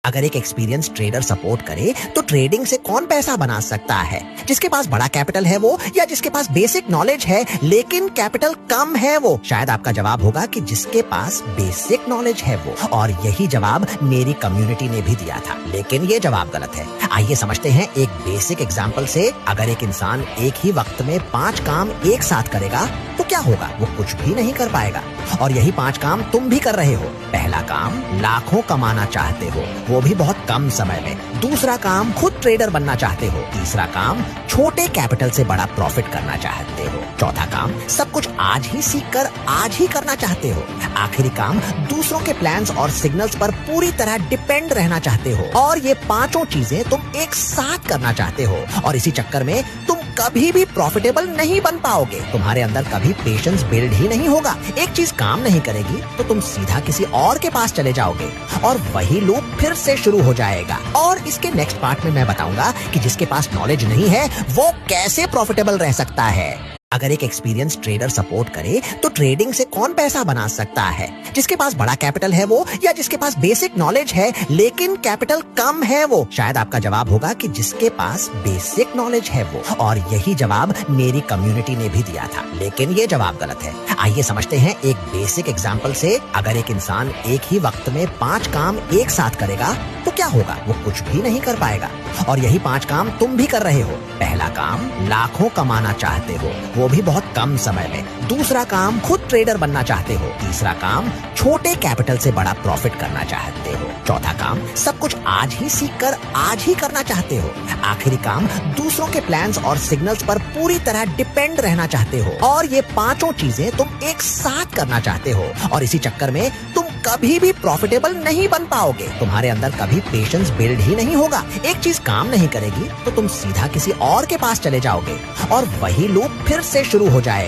अगर एक experience trader support करे तो ट्रेडिंग से कौन पैसा बना सकता है? जिसके पास बड़ा कैपिटल है वो, या जिसके पास बेसिक नॉलेज है लेकिन कैपिटल कम है वो? शायद आपका जवाब होगा कि जिसके पास बेसिक नॉलेज है वो। और यही जवाब मेरी कम्युनिटी ने भी दिया था, लेकिन ये जवाब गलत है। आइए समझते हैं एक बेसिक एग्जांपल से। अगर एक इंसान एक ही वक्त में 5 काम एक साथ करेगा तो क्या होगा? वो कुछ भी नहीं कर पाएगा। और यही 5 काम तुम भी कर रहे हो। पहला काम, लाखों कमाना चाहते हो, वो भी बहुत कम समय में। दूसरा काम, खुद ट्रेडर बनना चाहते हो। तीसरा काम, छोटे कैपिटल से बड़ा प्रॉफिट करना चाहते हो। चौथा काम, सब कुछ आज ही सीखकर आज ही करना चाहते हो। आखिरी काम, दूसरों के प्लान्स और सिग्नल्स पर पूरी तरह डिपेंड रहना चाहते हो। और ये पांचों चीजें तुम एक साथ करना चाहते हो, और इसी चक्कर में तुम कभी भी प्रॉफिटेबल नहीं बन पाओगे। तुम्हारे अंदर कभी पेशेंस बिल्ड ही नहीं होगा। एक चीज काम नहीं करेगी तो तुम सीधा किसी और के पास चले जाओगे और वही लूप फिर से शुरू हो जाएगा। और इसके नेक्स्ट पार्ट में मैं बताऊंगा कि जिसके पास नॉलेज नहीं है वो कैसे प्रॉफिटेबल रह सकता है। अगर एक एक्सपीरियंस ट्रेडर सपोर्ट करे तो ट्रेडिंग से कौन पैसा बना सकता है? जिसके पास बड़ा कैपिटल है वो, या जिसके पास बेसिक नॉलेज है लेकिन कैपिटल कम है वो? शायद आपका जवाब होगा कि जिसके पास बेसिक नॉलेज है वो। और यही जवाब मेरी कम्युनिटी ने भी दिया था, लेकिन ये जवाब गलत है। आइए समझते हैं एक बेसिक एग्जांपल से। अगर एक इंसान एक ही वक्त में 5 काम एक साथ करेगा तो क्या होगा? वो कुछ भी नहीं कर पाएगा। और यही 5 काम तुम भी कर रहे हो। पहला काम, लाखों कमाना चाहते हो, वो भी बहुत कम समय में। दूसरा काम, खुद ट्रेडर बनना चाहते हो। तीसरा काम, छोटे कैपिटल से बड़ा प्रॉफिट करना चाहते हो। चौथा काम, सब कुछ आज ही सीखकर आज ही करना चाहते हो। आखिरी काम, दूसरों के प्लान्स और सिग्नल्स पर पूरी तरह डिपेंड रहना चाहते हो। और ये पांचों चीजें तुम एक साथ करना चाहते हो, और इसी चक्कर में तुम कभी भी प्रॉफिटेबल नहीं बन पाओगे। तुम्हारे अंदर कभी पेशेंस बिल्ड ही नहीं होगा। एक चीज काम नहीं करेगी तो तुम सीधा किसी और के पास चले जाओगे और वही लूप फिर से शुरू हो जाएगा।